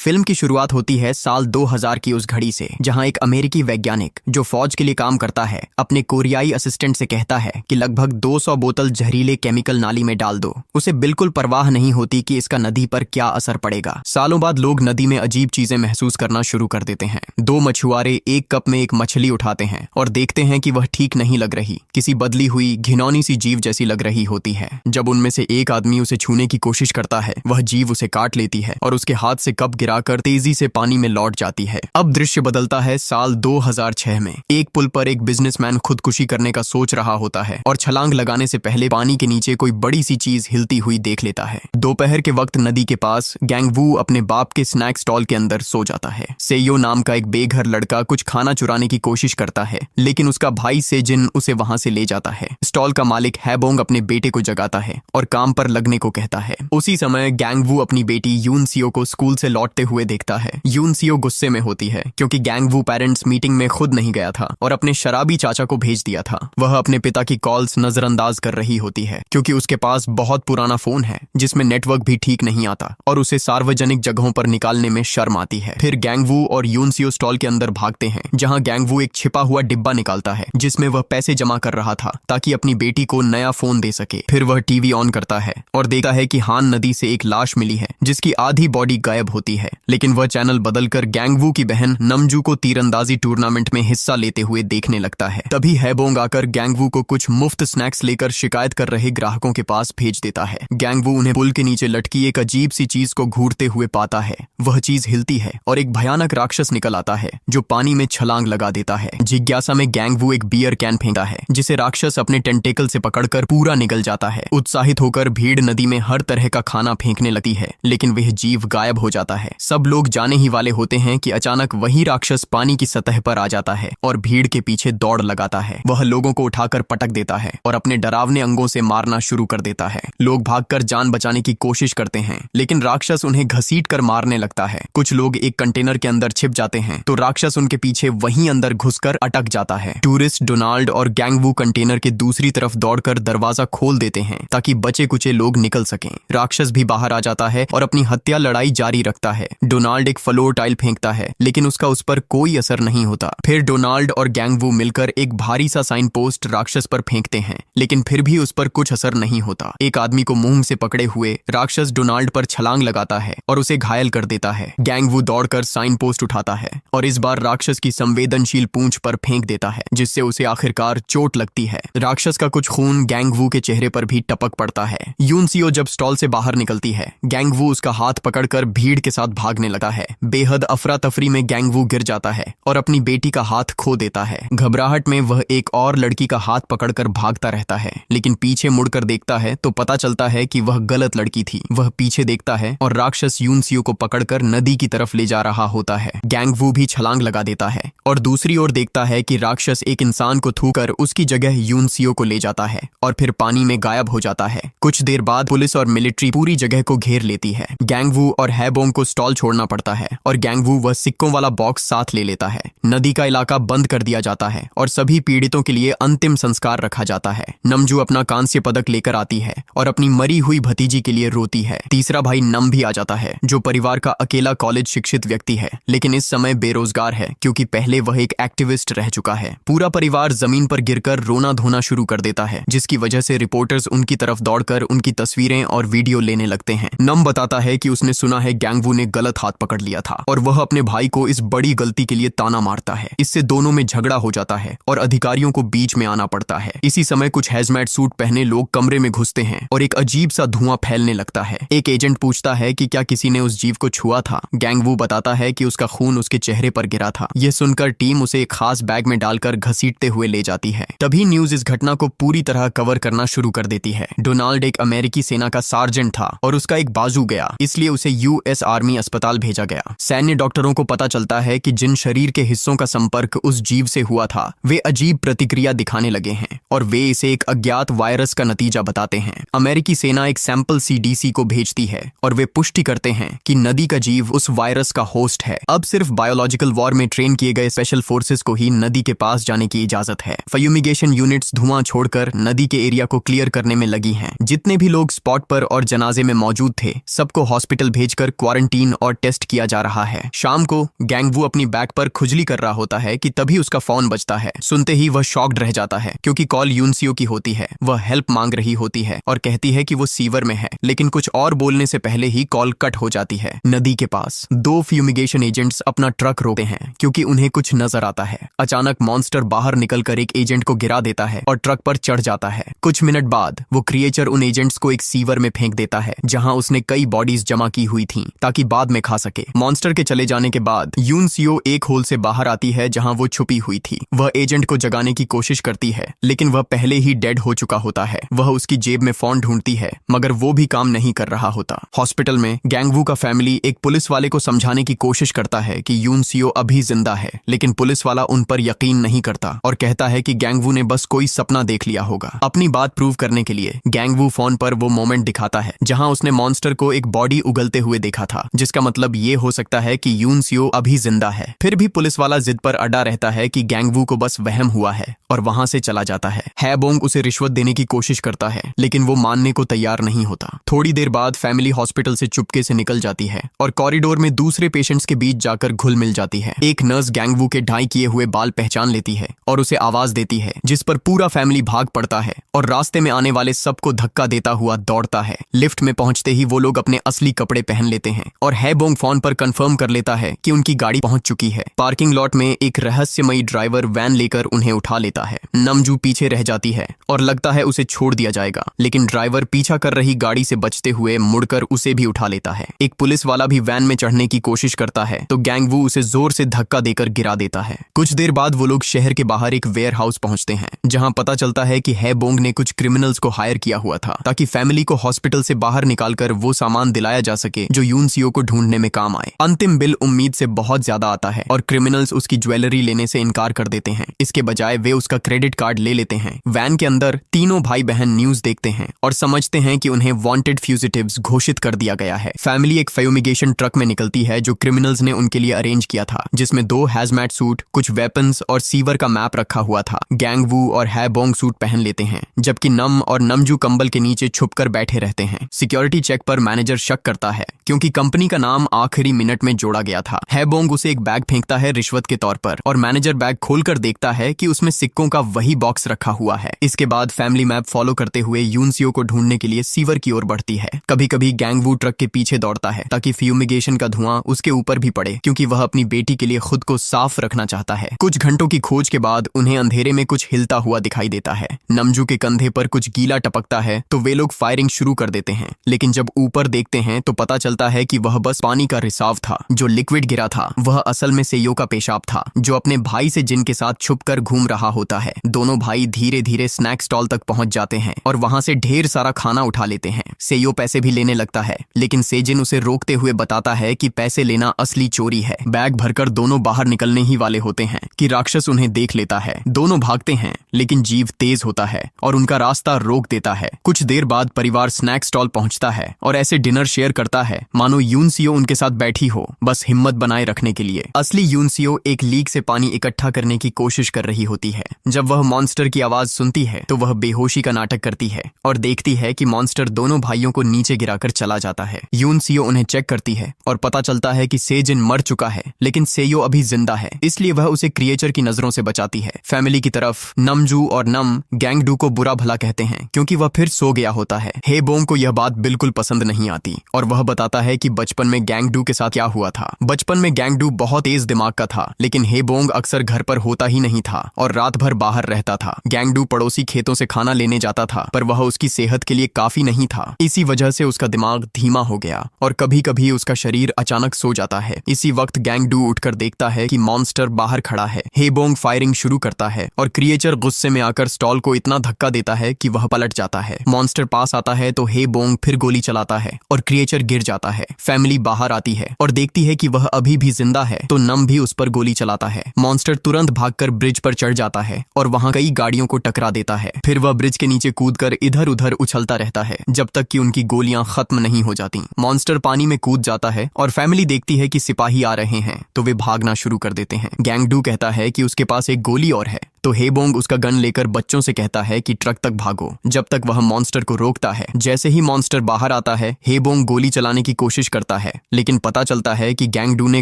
Film की शुरुआत होती है साल 2000 की उस घड़ी से, जहां एक अमेरिकी वैज्ञानिक जो फौज के लिए काम करता है अपने कोरियाई असिस्टेंट से कहता है कि लगभग 200 बोतल जहरीले केमिकल नाली में डाल दो। उसे बिल्कुल परवाह नहीं होती कि इसका नदी पर क्या असर पड़ेगा। सालों बाद लोग नदी में अजीब चीजें महसूस करना शुरू कर देते हैं। दो मछुआरे एक कप में एक मछली उठाते हैं और देखते हैं कि वह ठीक नहीं लग रही, किसी बदली हुई घिनौनी सी जीव जैसी लग रही होती है। जब उनमें से एक आदमी उसे छूने की कोशिश करता है, वह जीव उसे काट लेती है और उसके हाथ से कप गिराकर तेजी से पानी में लौट जाती है। अब दृश्य बदलता है साल 2006 में। एक पुल पर एक बिजनेसमैन खुदकुशी करने का सोच रहा होता है और छलांग लगाने से पहले पानी के नीचे कोई बड़ी सी चीज हिलती हुई देख लेता है। दोपहर के वक्त नदी के पास गैंगवू अपने बाप के स्नैक स्टॉल के अंदर सो जाता है। सेयो नाम का एक बेघर लड़का कुछ खाना चुराने की कोशिश करता है, लेकिन उसका भाई सेजिन उसे वहां से ले जाता है। स्टॉल का मालिक हैबोंग अपने बेटे को जगाता है और काम पर लगने को कहता है। उसी समय गैंगवू अपनी बेटी यूनसियो को स्कूल से लौटते हुए देखता है। यूनसियो गुस्से में होती है क्योंकि गैंगवू पेरेंट्स मीटिंग में खुद नहीं गया था और अपने शराबी चाचा को भेज दिया था। वह अपने पिता की कॉल्स नजरअंदाज कर रही होती है क्योंकि उसके पास बहुत पुराना फोन है जिसमें नेटवर्क भी ठीक नहीं आता और उसे सार्वजनिक जगहों पर निकालने में शर्म आती है। फिर गैंगवू और यूनसियो स्टॉल के अंदर भागते हैं, जहां गैंगवू एक छिपा हुआ डिब्बा निकालता है जिसमें वह पैसे जमा कर रहा था ताकि अपनी बेटी को नया फोन दे सके। फिर वह टीवी ऑन करता है और देखता है कि हान नदी से एक लाश मिली है जिसकी आधी बॉडी गायब होती है, लेकिन वह चैनल बदलकर गैंगवू की बहन नमजू को तीरंदाजी टूर्नामेंट में हिस्सा लेते हुए देखने लगता है। तभी हैबोंग आकर गैंगवू को कुछ मुफ्त स्नैक्स लेकर शिकायत कर रहे ग्राहकों के पास भेज देता है। गैंगवू उन्हें पुल के नीचे लटकी एक अजीब सी चीज को घूरते हुए पाता है। वह चीज हिलती है और एक भयानक राक्षस निकल आता है जो पानी में छलांग लगा देता है। जिज्ञासा में गैंगवू एक बियर कैन फेंकता है जिसे राक्षस अपने टेंटेकल से पकड़कर पूरा निगल जाता है। उत्साहित होकर भीड़ नदी में हर तरह का खाना फेंकने लगती है, लेकिन वह जीव गायब हो जाता है। सब लोग जाने ही वाले होते हैं कि अचानक वही राक्षस पानी की सतह पर आ जाता है और भीड़ के पीछे दौड़ लगाता है। वह लोगों को उठाकर पटक देता है और अपने डरावने अंगों से मारना शुरू कर देता है। लोग भागकर जान बचाने की कोशिश करते हैं, लेकिन राक्षस उन्हें घसीटकर मारने लगता है। कुछ लोग एक कंटेनर के अंदर छिप जाते हैं तो राक्षस उनके पीछे वहीं अंदर घुसकर अटक जाता है। टूरिस्ट डोनाल्ड और गैंगवू कंटेनर के दूसरी तरफ दौड़कर दरवाजा खोल देते हैं ताकि बचे कुचे लोग निकल सकें। राक्षस भी बाहर आ जाता है और अपनी हत्या लड़ाई जारी रखता है। डोनाल्ड एक फ्लोर टाइल फेंकता है, लेकिन उसका उस पर कोई असर नहीं होता। फिर डोनाल्ड और गैंगवू मिलकर एक भारी सा साइन पोस्ट राक्षस पर फेंकते हैं, लेकिन फिर भी उस पर कुछ असर नहीं होता। एक आदमी को मुंह से पकड़े हुए राक्षस डोनाल्ड पर छलांग लगाता है और उसे घायल कर देता है। गैंगवू दौड़कर साइन पोस्ट उठाता है और इस बार राक्षस की संवेदनशील पूंछ पर फेंक देता है, जिससे उसे आखिरकार चोट लगती है। राक्षस का कुछ खून गैंगवू के चेहरे पर भी टपक पड़ता है। यूनसियो जब स्टॉल से बाहर निकलती है, गैंगवू उसका हाथ पकड़कर भीड़ के साथ भागने लगता है। बेहद अफरा तफरी में गैंगवू गिर जाता है और अपनी बेटी का हाथ खो देता है। घबराहट में वह एक और लड़की का हाथ पकड़कर भागता रहता है, लेकिन पीछे मुड़कर देखता है तो पता चलता है कि वह गलत लड़की थी। वह पीछे देखता है और राक्षस यूनसियो को पकड़कर नदी की तरफ ले जा रहा होता है। गैंगवू भी छलांग लगा देता है और दूसरी ओर देखता है कि राक्षस एक इंसान को थूकर उसकी जगह यूनसियो को ले जाता है और फिर पानी में गायब हो जाता है। कुछ देर बाद पुलिस और मिलिट्री पूरी जगह को घेर लेती है। गैंगवू और हैबोंग को स्टॉल छोड़ना पड़ता है और गैंगवू वह सिक्कों वाला बॉक्स साथ ले लेता है। नदी का इलाका बंद कर दिया जाता है और सभी पीड़ितों के लिए अंतिम संस्कार रखा जाता है। नमजू अपना कांस्य पदक लेकर आती है और अपनी मरी हुई भतीजी के लिए रोती है। तीसरा भाई नम भी आ जाता है, जो परिवार का अकेला कॉलेज शिक्षित व्यक्ति है, लेकिन इस समय बेरोजगार है क्योंकि पहले वह एक एक्टिविस्ट रह चुका है। पूरा परिवार जमीन पर गिरकर रोना धोना शुरू कर देता है, जिसकी वजह से रिपोर्टर्स उनकी तरफ दौड़कर उनकी तस्वीरें और वीडियो लेने लगते हैं। नम बताता है कि उसने सुना है गैंगवू ने गलत हाथ पकड़ लिया था और वह अपने भाई को इस बड़ी गलती के लिए ताना मारता है। इससे दोनों में झगड़ा हो जाता है और अधिकारियों को बीच में आना पड़ता है। इसी समय कुछ हैजमैट सूट पहने लोग कमरे में घुसते हैं और एक अजीब सा धुआं फैलने लगता है। एक एजेंट पूछता है कि क्या किसी ने उस जीव को छुआ था। गैंगवू बताता है कि उसका खून उसके चेहरे पर गिरा था। यह सुनकर टीम उसे एक खास बैग में डालकर घसीटते हुए ले जाती है। तभी न्यूज इस घटना को पूरी तरह कवर करना शुरू कर देती है। डोनाल्ड एक अमेरिकी सेना का सार्जेंट था और उसका एक बाजू गया, इसलिए उसे यूएस आर्मी अस्पताल भेजा गया। सैन्य डॉक्टरों को पता चलता है कि जिन शरीर के हिस्सों का संपर्क उस जीव से हुआ था वे अजीब प्रतिक्रिया दिखाने लगे हैं और वे इसे एक अज्ञात वायरस का नतीजा बताते हैं। अमेरिकी सेना एक सैंपल सीडीसी को भेजती है और वे पुष्टि करते हैं कि नदी का जीव उस वायरस का होस्ट है। अब सिर्फ बायोलॉजिकल वॉर में ट्रेन किए गए स्पेशल फोर्सेस को ही नदी के पास जाने की इजाजत है। फ्यूमिगेशन यूनिट्स धुआं छोड़कर नदी के एरिया को क्लियर करने में लगी हैं। जितने भी लोग स्पॉट पर और जनाजे में मौजूद थे सबको हॉस्पिटल भेजकर क्वारंटीन स्कैन और टेस्ट किया जा रहा है। शाम को गैंगवू अपनी बैक पर खुजली कर रहा होता है कि तभी उसका फोन बजता है। सुनते ही वह शॉक्ड रह जाता है क्योंकि कॉल यूनसियो की होती है। वह हेल्प मांग रही होती है और कहती है कि वो सीवर में है, लेकिन कुछ और बोलने से पहले ही कॉल कट हो जाती है। नदी के पास 2 फ्यूमिगेशन एजेंट्स अपना ट्रक रोकते हैं क्योंकि उन्हें कुछ नजर आता है। अचानक मॉन्स्टर बाहर निकलकर एक एजेंट को गिरा देता है और ट्रक पर चढ़ जाता है। कुछ मिनट बाद वो क्रिएचर उन एजेंट्स को एक सीवर में फेंक देता है जहां उसने कई बॉडीज जमा की हुई थीं ताकि बाद में खा सके। मॉन्स्टर के चले जाने के बाद यूनसियो एक होल से बाहर आती है जहां वो छुपी हुई थी। वह एजेंट को जगाने की कोशिश करती है, लेकिन वह पहले ही डेड हो चुका होता है। वह उसकी जेब में फोन ढूंढती है, मगर वो भी काम नहीं कर रहा होता। हॉस्पिटल में गैंगवू का फैमिली एक पुलिस वाले को समझाने की कोशिश करता है कि यूनसियो अभी जिंदा है, लेकिन पुलिस वाला उन पर यकीन नहीं करता और कहता है कि गैंगवू ने बस कोई सपना देख लिया होगा। अपनी बात प्रूव करने के लिए गैंगवू फोन पर वो मोमेंट दिखाता है जहां उसने मॉन्स्टर को एक बॉडी उगलते हुए देखा था, जिसका मतलब ये हो सकता है कि यूनसियो अभी जिंदा है। फिर भी पुलिस वाला जिद पर अड़ा रहता है कि गैंगवू को बस वहम हुआ है और वहां से चला जाता है। हैबोंग उसे रिश्वत देने की कोशिश करता है, लेकिन वो मानने को तैयार नहीं होता। थोड़ी देर बाद फैमिली हॉस्पिटल से चुपके से निकल जाती है और कॉरिडोर में दूसरे पेशेंट्स के बीच जाकर घुल मिल जाती है। एक नर्स गैंगवू के ढाई किए हुए बाल पहचान लेती है और उसे आवाज देती है, जिस पर पूरा फैमिली भाग पड़ता है और रास्ते में आने वाले सबको धक्का देता हुआ दौड़ता है। लिफ्ट में पहुंचते ही वो लोग अपने असली कपड़े पहन लेते हैं और हैबोंग फोन पर कंफर्म कर लेता है कि उनकी गाड़ी पहुंच चुकी है। पार्किंग लॉट में एक रहस्यमयी ड्राइवर वैन लेकर उन्हें उठा लेता है। नमजू पीछे रह जाती है और लगता है उसे छोड़ दिया जाएगा, लेकिन ड्राइवर पीछा कर रही गाड़ी से बचते हुए मुड़कर उसे भी उठा लेता है। एक पुलिस वाला भी वैन में चढ़ने की कोशिश करता है तो गैंगवू उसे जोर से धक्का देकर गिरा देता है। कुछ देर बाद वो लोग शहर के बाहर एक वेयर हाउस पहुंचते हैं जहां पता चलता है कि हैबोंग ने कुछ क्रिमिनल्स को हायर किया हुआ था ताकि फैमिली को हॉस्पिटल से बाहर निकालकर वो सामान दिलाया जा सके जो यूनसियो को ढूंढने में काम आए। अंतिम बिल उम्मीद से बहुत ज्यादा आता है और क्रिमिनल्स उसकी ज्वेलरी लेने से इनकार कर देते हैं। इसके बजाय वे उसका क्रेडिट कार्ड ले लेते हैं। वैन के अंदर तीनों भाई बहन न्यूज देखते हैं और समझते हैं कि उन्हें वांटेड फ्यूजिटिव्स घोषित कर दिया गया है। फैमिली एक फ्यूमिगेशन ट्रक में निकलती है जो क्रिमिनल्स ने उनके लिए अरेंज किया था, जिसमें 2 हैजमैट सूट, कुछ वेपन्स और सीवर का मैप रखा हुआ था। गैंगवू और हैबोंग सूट पहन लेते हैं, जबकि नम और नमजू कंबल के नीचे छुपकर बैठे रहते हैं। सिक्योरिटी चेक पर मैनेजर शक करता है क्योंकि कंपनी का नाम आखिरी मिनट में जोड़ा गया था। हैबोंग उसे एक बैग फेंकता है रिश्वत के तौर पर और मैनेजर बैग खोलकर देखता है कि उसमें सिक्कों का वही बॉक्स रखा हुआ है। इसके बाद फैमिली मैप फॉलो करते हुए यूनसियो को ढूंढने के लिए सीवर की ओर बढ़ती है। कभी कभी गैंगवू ट्रक के पीछे दौड़ता है ताकि फ्यूमिगेशन का धुआं उसके ऊपर भी पड़े, क्योंकि वह अपनी बेटी के लिए खुद को साफ रखना चाहता है। कुछ घंटों की खोज के बाद उन्हें अंधेरे में कुछ हिलता हुआ दिखाई देता है। नमजू के कंधे पर कुछ गीला टपकता है तो वे लोग फायरिंग शुरू कर देते हैं, लेकिन जब ऊपर देखते हैं तो पता चलता है कि वह बस पानी का रिसाव था। जो लिक्विड गिरा था वह असल में सेयो का पेशाब था, जो अपने भाई से जिन के साथ छुपकर घूम रहा होता है। दोनों भाई धीरे धीरे स्नैक स्टॉल तक पहुंच जाते हैं और वहां से ढेर सारा खाना उठा लेते हैं। सेयो पैसे भी लेने लगता है, लेकिन सेजिन उसे रोकते हुए बताता है कि पैसे लेना असली चोरी है। बैग भरकर दोनों बाहर निकलने ही वाले होते हैं कि राक्षस उन्हें देख लेता है। दोनों भागते हैं, लेकिन जीव तेज होता है और उनका रास्ता रोक देता है। कुछ देर बाद परिवार स्नैक स्टॉल पहुंचता है और ऐसे डिनर शेयर करता है मानो यूनसियो उनके साथ बैठी हो, बस हिम्मत बनाए रखने के लिए। असली यूनसियो एक लीक से पानी इकट्ठा करने की कोशिश कर रही होती है। जब वह मॉन्स्टर की आवाज सुनती है तो वह बेहोशी का नाटक करती है और देखती है कि मॉन्स्टर दोनों भाइयों को नीचे गिराकर चला जाता है। यूनसियो उन्हें चेक करती है और पता चलता है कि सेजिन मर चुका है, लेकिन सेयो अभी जिंदा है, इसलिए वह उसे क्रिएचर की नजरों से बचाती है। फैमिली की तरफ नमजू और नम गैंगडू को बुरा भला कहते हैं क्योंकि वह फिर सो गया होता है। हैबोंग को यह बात बिल्कुल पसंद नहीं आती और वह बताता है कि बचपन में गैंगडू के साथ क्या हुआ था। बचपन में गैंगडू बहुत तेज दिमाग का था, लेकिन हैबोंग अक्सर घर पर होता ही नहीं था और रात भर बाहर रहता था। गैंगडू पड़ोसी खेतों से खाना लेने जाता था, पर वह उसकी सेहत के लिए काफी नहीं था। इसी वजह से उसका दिमाग धीमा हो गया और कभी कभी उसका शरीर अचानक सो जाता है। इसी वक्त गैंगडू उठकर देखता है कि मॉन्स्टर बाहर खड़ा है। हैबोंग फायरिंग शुरू करता है और क्रिएचर गुस्से में आकर स्टॉल को इतना धक्का देता है कि वह पलट जाता है। मॉन्स्टर पास आता है तो हैबोंग फिर गोली चलाता है और क्रिएचर गिर जाता है। फैमिली बाहर आती है और देखती है कि वह अभी भी जिंदा है, तो नम भी उस पर गोली चलाता है। मॉन्स्टर तुरंत भागकर ब्रिज पर चढ़ जाता है और वहां कई गाड़ियों को टकरा देता है। फिर वह ब्रिज के नीचे कूदकर इधर उधर उछलता रहता है जब तक कि उनकी गोलियां खत्म नहीं हो जाती। मॉन्स्टर पानी में कूद जाता है और फैमिली देखती है कि सिपाही आ रहे हैं तो वे भागना शुरू कर देते हैं। गैंगडू कहता है कि उसके पास एक गोली और है, तो हेबोंग उसका गन लेकर बच्चों से कहता है कि ट्रक तक भागो, जब तक वह मॉन्स्टर को रोकता है। जैसे ही मॉन्स्टर बाहर आता है, हेबोंग गोली चलाने की कोशिश करता है, लेकिन पता चलता है कि गैंगडू ने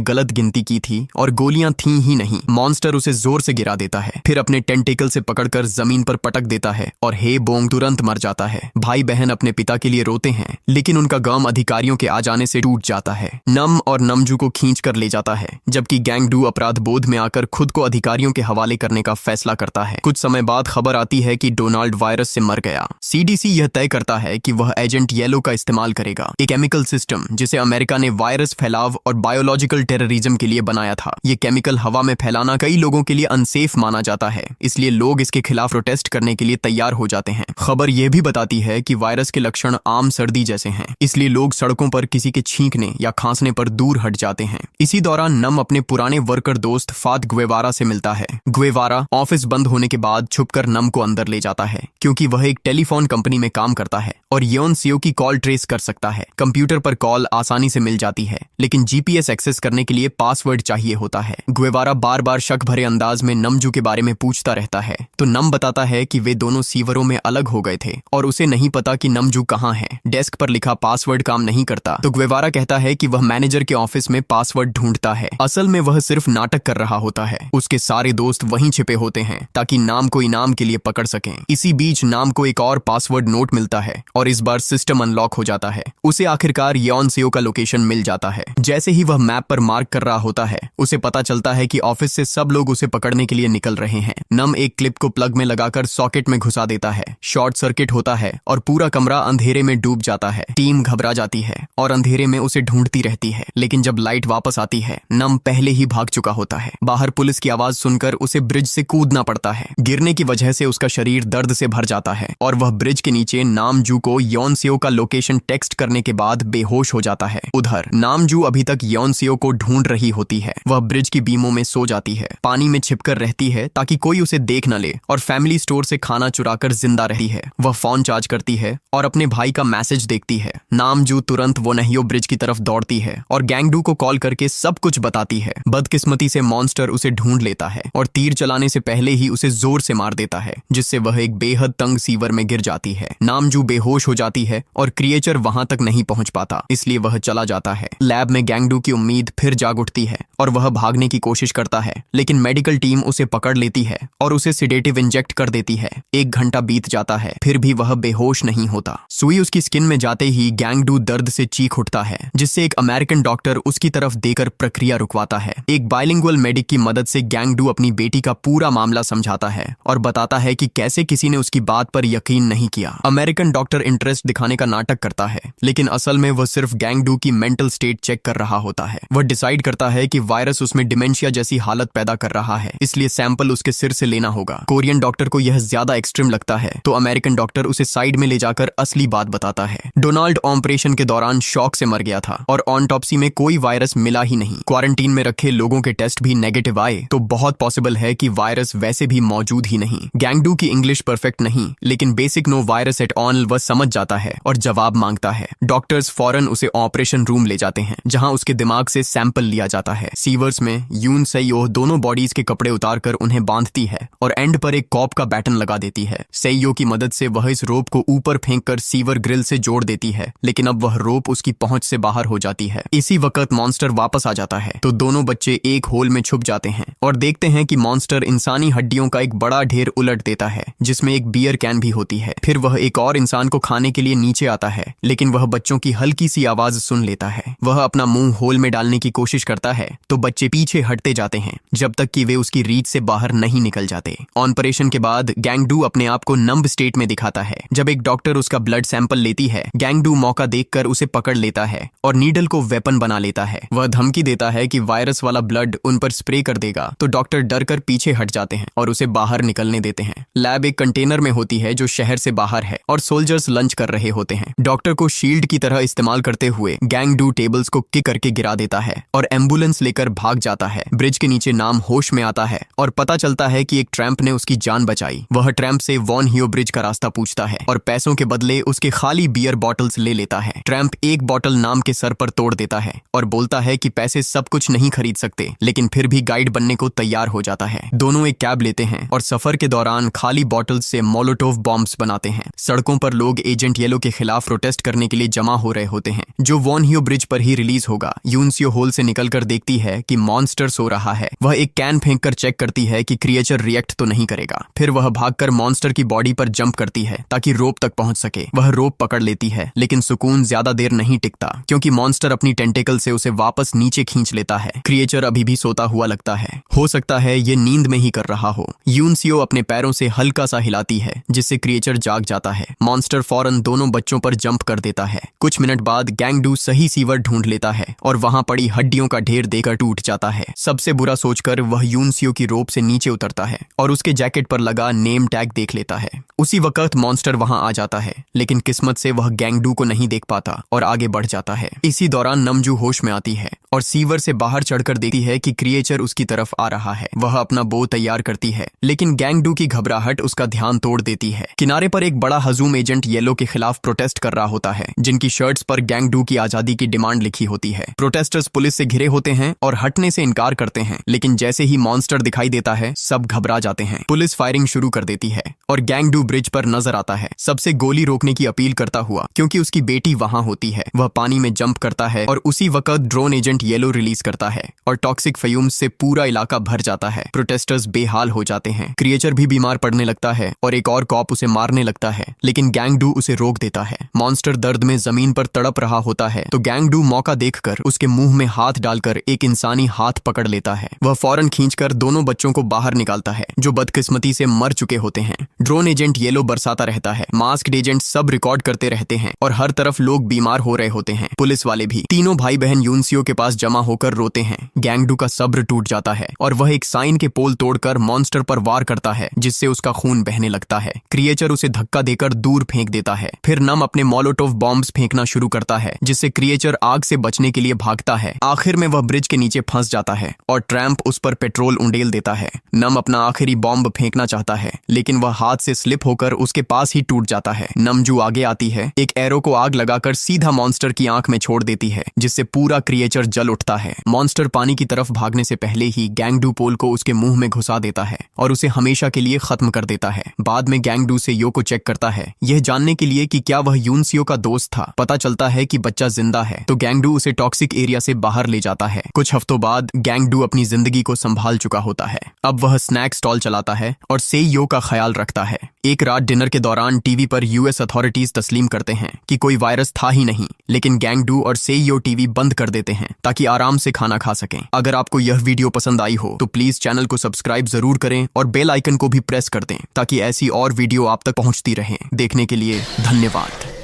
गलत गिनती की थी और गोलियां थी ही नहीं। मॉन्स्टर उसे जोर से गिरा देता है, फिर अपने टेंटिकल से पकड़कर जमीन पर पटक देता है और हेबोंग तुरंत मर जाता है। भाई बहन अपने पिता के लिए रोते हैं, लेकिन उनका गम अधिकारियों के आ जाने से टूट जाता है। नम और नमजू को खींच कर ले जाता है, जबकि गैंगडू अपराध बोध में आकर खुद को अधिकारियों के हवाले करने का फैसला करता है। कुछ समय बाद खबर आती है कि डोनाल्ड वायरस से मर गया। सीडीसी यह तय करता है कि वह एजेंट येलो का इस्तेमाल करेगा, एक केमिकल सिस्टम जिसे अमेरिका ने वायरस फैलाव और बायोलॉजिकल टेररिज्म के लिए बनाया था। ये केमिकल हवा में फैलाना कई लोगों के लिए अनसेफ माना जाता है, इसलिए लोग इसके खिलाफ प्रोटेस्ट करने के लिए तैयार हो जाते हैं। खबर यह भी बताती है कि वायरस के लक्षण आम सर्दी जैसे हैं, इसलिए लोग सड़कों पर किसी के छींकने या खांसने पर दूर हट जाते हैं। इसी दौरान नम अपने पुराने वर्कर दोस्त फाद गुएवारा से मिलता है। गुएवारा ऑफिस बंद होने के बाद छुपकर नम को अंदर ले जाता है, क्योंकि वह एक टेलीफोन कंपनी में काम करता है और योनसियो की कॉल ट्रेस कर सकता है। कंप्यूटर पर कॉल आसानी से मिल जाती है, लेकिन जीपीएस एक्सेस करने के लिए पासवर्ड चाहिए होता है। गुएवारा बार बार शक भरे अंदाज में नमजू के बारे में पूछता रहता है, तो नम बताता है कि वे दोनों सीवरों में अलग हो गए थे और उसे नहीं पता कि नमजू कहाँ है। डेस्क पर लिखा पासवर्ड काम नहीं करता, तो गुएवारा कहता है कि वह मैनेजर के ऑफिस में पासवर्ड ढूंढता है। असल में वह सिर्फ नाटक कर रहा होता है। उसके सारे दोस्त वहीं छिपे होते हैं ताकि नाम को इनाम के लिए पकड़ सकें। इसी बीच नाम को एक और पासवर्ड नोट मिलता है और इस बार सिस्टम अनलॉक हो जाता है। उसे आखिरकार योनसियो का लोकेशन मिल जाता है। जैसे ही वह मैप पर मार्क कर रहा होता है, उसे पता चलता है कि ऑफिस से सब लोग उसे पकड़ने के लिए निकल रहे हैं। नम एक क्लिप को प्लग में लगाकर सॉकेट में घुसा देता है। शॉर्ट सर्किट होता है और पूरा कमरा अंधेरे में डूब जाता है। टीम घबरा जाती है और अंधेरे में उसे ढूंढती रहती है, लेकिन जब लाइट वापस आती है, नम पहले ही भाग चुका होता है। बाहर पुलिस की आवाज सुनकर उसे ब्रिज से कूदना पड़ता है। गिरने की वजह से उसका शरीर दर्द से भर जाता है और वह ब्रिज के नीचे नामजू को योनसियो का लोकेशन टेक्स्ट करने के बाद बेहोश हो जाता है। उधर नामजू अभी तक योनसियो को ढूंढ रही होती है। वह ब्रिज की बीमों में सो जाती है, पानी में छिपकर रहती है ताकि कोई उसे देख न ले, और फैमिली स्टोर से खाना चुराकर जिंदा रहती है। वह फोन चार्ज करती है और अपने भाई का मैसेज देखती है। नामजू तुरंत वोनहियो ब्रिज की तरफ दौड़ती है और गैंगडू को कॉल करके सब कुछ बताती है। बदकिस्मती से मॉन्स्टर उसे ढूंढ लेता है और तीर चलाने से पहले ही उसे जोर से मार देता है, जिससे वह एक बेहद तंग सीवर में गिर जाती है। नामजू बेहोश हो जाती है और क्रिएचर वहां तक नहीं पहुंच पाता, इसलिए वह चला जाता है। लैब में गैंगडू की उम्मीद फिर जाग उठती है और वह भागने की कोशिश करता है, लेकिन मेडिकल टीम उसे पकड़ लेती है और उसे सिडेटिव इंजेक्ट कर देती है। 1 घंटा बीत जाता है, फिर भी वह बेहोश नहीं होता। सुई उसकी स्किन में जाते ही गैंगडू दर्द से चीख उठता है, जिससे एक अमेरिकन डॉक्टर उसकी तरफ देकर प्रक्रिया रुकवाता है। एक बाइलिंगुअल मेडिक की मदद से गैंगडू अपनी बेटी का पूरा मामला समझाता है और बताता है कि कैसे किसी ने उसकी बात पर यकीन नहीं किया। अमेरिकन डॉक्टर इंटरेस्ट दिखाने का नाटक करता है, लेकिन असल में वह सिर्फ गैंगडू की मेंटल स्टेट चेक कर रहा होता है। वह डिसाइड करता है कि वायरस उसमें डिमेंशिया जैसी हालत पैदा कर रहा है, इसलिए सैंपल उसके सिर से लेना होगा। कोरियन डॉक्टर को यह ज्यादा एक्सट्रीम लगता है, तो अमेरिकन डॉक्टर उसे साइड में ले जाकर असली बात बताता है। डोनाल्ड ऑपरेशन के दौरान शॉक से मर गया था और ऑटोप्सी में कोई वायरस मिला ही नहीं। क्वारंटीन में रखे लोगों के टेस्ट भी नेगेटिव आए, तो बहुत पॉसिबल है कि वायरस वैसे भी मौजूद ही नहीं। गैंगडू की इंग्लिश परफेक्ट नहीं, लेकिन basic no virus at all वह समझ जाता है और जवाब मांगता है। डॉक्टर्स फौरन उसे ऑपरेशन रूम ले जाते हैं, जहां उसके दिमाग से सैंपल लिया जाता है। सीवर्स में यून सेयो दोनों बॉडीज के कपड़े उतारकर उन्हें बांधती है और एंड पर एक कॉप का बैटन लगा देती है। सेयो की मदद से वह इस रोप को ऊपर फेंककर सीवर ग्रिल से जोड़ देती है, लेकिन अब वह रोप उसकी पहुंच से बाहर हो जाती है। इसी वक्त मॉन्स्टर वापस आ जाता है, तो दोनों बच्चे एक होल में छुप जाते हैं और देखते हैं कि मॉन्स्टर इंसानी हड्डियों का एक बड़ा ढेर उलट देता है, जिसमें एक बियर कैन भी होती है। फिर वह एक और इंसान को खाने के लिए नीचे आता है, लेकिन वह बच्चों की हल्की सी आवाज सुन लेता है। वह अपना मुंह होल में डालने की कोशिश करता है, तो बच्चे पीछे हटते जाते हैं जब तक कि वे उसकी रीच से बाहर नहीं निकल जाते। ऑपरेशन के बाद गैंगडू अपने आप को नंब स्टेट में दिखाता है। जब एक डॉक्टर उसका ब्लड सैंपल लेती है, गैंगडू मौका देखकर उसे पकड़ लेता है और नीडल को वेपन बना लेता है। वह धमकी देता है कि वायरस वाला ब्लड उन पर स्प्रे कर देगा, तो डॉक्टर डर कर पीछे हट जाते हैं और उसे बाहर निकलने देते हैं। लैब एक कंटेनर में होती है जो शहर से बाहर है और सोल्जर्स लंच कर रहे होते हैं। डॉक्टर को शील्ड की तरह इस्तेमाल करते हुए गैंग डू टेबल्स को किक करके गिरा देता है और एम्बुलेंस लेकर भाग जाता है। ब्रिज के नीचे नाम होश में आता है और पता चलता है कि एक ट्रैम्प ने उसकी जान बचाई। वह ट्रैम्प से वॉन हियो ब्रिज का रास्ता पूछता है और पैसों के बदले उसके खाली बियर बॉटल्स ले लेता है। ट्रैम्प एक बॉटल नाम के सर पर तोड़ देता है और बोलता है कि पैसे सब कुछ नहीं खरीद सकते, लेकिन फिर भी गाइड बनने को तैयार हो जाता है। दोनों एक कैब लेते हैं और सफर के दौरान खाली बॉटल्स से मोलोटोव बॉम्ब्स बनाते हैं। सड़कों पर लोग एजेंट येलो के खिलाफ प्रोटेस्ट करने के लिए जमा हो रहे होते हैं, जो वॉन हियो ब्रिज पर ही रिलीज होगा। यूनसियो होल से निकलकर देखती है कि मॉन्स्टर सो रहा है। वह एक कैन फेंककर चेक करती है कि क्रिएचर रिएक्ट तो नहीं करेगा। फिर वह भागकर मॉन्स्टर की बॉडी पर जंप करती है ताकि रोप तक पहुंच सके। वह रोप पकड़ लेती है, लेकिन सुकून ज्यादा देर नहीं टिकता क्योंकि मॉन्स्टर अपनी टेंटेकल से उसे वापस नीचे खींच लेता है। क्रिएचर अभी भी सोता हुआ लगता है, हो सकता है ये नींद में ही कर रहा हो। यूनसियो अपने पैरों से हल्का सा हिलाती है जिससे क्रिएचर जाग जाता है। मॉन्स्टर फौरन दोनों बच्चों पर जंप कर देता है। कुछ मिनट बाद गैंग डू सही सीवर ढूंढ लेता है और वहां पड़ी हड्डियों का ढेर देकर टूट जाता है। सबसे बुरा सोचकर वह यूनसियो की रोप से नीचे उतरता है और उसके जैकेट पर लगा नेम टैग देख लेता है। उसी वक्त मॉन्स्टर वहां आ जाता है, लेकिन किस्मत से वह गैंग डू को नहीं देख पाता और आगे बढ़ जाता है। इसी दौरान नमजू होश में आती है और सीवर से बाहर चढ़कर देखती है कि क्रिएचर उसकी तरफ आ रहा है। वह अपना बो तैयार करती है, लेकिन गैंग डू की घबराहट उसका ध्यान तोड़ देती है। किनारे पर एक बड़ा हजूम एजेंट येलो के खिलाफ प्रोटेस्ट कर रहा होता है, जिनकी शर्ट्स पर गैंग डू की आजादी की डिमांड लिखी होती है। प्रोटेस्टर्स पुलिस से घिरे होते हैं और हटने से इनकार करते हैं, लेकिन जैसे ही मॉन्स्टर दिखाई देता है सब घबरा जाते हैं। पुलिस फायरिंग शुरू कर देती है और गैंग डू ब्रिज पर नजर आता है, सबसे गोली रोकने की अपील करता हुआ क्योंकि उसकी बेटी वहां होती है। वह पानी में जंप करता है और उसी वक्त ड्रोन एजेंट येलो रिलीज करता है और टॉक्सिक फ्यूम्स से पूरा इलाका भर जाता है। प्रोटेस्टर्स बेहाल हो जाते हैं। क्रिएचर भी बीमार पड़ने लगता है और एक और कॉप उसे मारने लगता है, लेकिन गैंग डू उसे रोक देता है। मॉन्स्टर दर्द में जमीन पर तड़प रहा होता है तो गैंग डू मौका देखकर उसके मुंह में हाथ डालकर एक इंसानी हाथ पकड़ लेता है। वह फौरन खींचकर दोनों बच्चों को बाहर निकालता है जो बदकिस्मती से मर चुके होते हैं। ड्रोन एजेंट येलो बरसाता रहता है। मास्क्ड एजेंट सब रिकॉर्ड करते रहते हैं और हर तरफ लोग बीमार हो रहे होते हैं, पुलिस वाले भी। तीनों भाई बहन यूनसियो के पास जमा होकर रोते हैं। गैंग डू का सब्र टूट जाता है और वह एक साइन के पोल तोड़कर मॉन्स्टर पर वार करता है, जिससे उसका खून बहने लगता है। क्रिएचर उसे धक्का देकर दूर फेंक देता है। फिर नम अपने मोलोटोव बॉम्ब्स फेंकना शुरू करता है, जिससे क्रिएचर आग से बचने के लिए भागता है। आखिर में वह ब्रिज के नीचे फंस जाता है और ट्रैम्प उस पर पेट्रोल उंडेल देता है। नम अपना आखिरी बॉम्ब फेंकना चाहता है, लेकिन वह हाथ से स्लिप होकर उसके पास ही टूट जाता है। नमजू आगे आती है, एक एरो को आग लगाकर सीधा मॉन्स्टर की आंख में छोड़ देती है, जिससे पूरा क्रिएचर जल उठता है। मॉन्स्टर पानी की तरफ भागने से पहले ही गैंग डू पोल को उसके मुंह में घुसा देता है और उसे हमेशा के लिए खत्म कर देता है। बाद में गैंग डू से यो को चेक करता है, यह जानने के लिए कि क्या वह यूनसियो का दोस्त था। पता चलता है कि बच्चा जिंदा है, तो गैंग डू उसे टॉक्सिक एरिया से बाहर ले जाता है। कुछ हफ्तों बाद गैंग डू अपनी जिंदगी को संभाल चुका होता है। अब वह स्नैक स्टॉल चलाता है और सेइयो का ख्याल रखता है। एक रात डिनर के दौरान टीवी पर यूएस अथॉरिटीज तस्लीम करते हैं कि कोई वायरस था ही नहीं, लेकिन गैंग डू और सेइयो टीवी बंद कर देते हैं ताकि आराम से खाना खा सकें। अगर आपको यह वीडियो पसंद आई हो तो प्लीज चैनल को सब्सक्राइब जरूर करें और बेल आइकन को भी प्रेस कर दें ताकि ऐसी और वीडियो आप तक पहुंचती रहे। देखने के लिए धन्यवाद।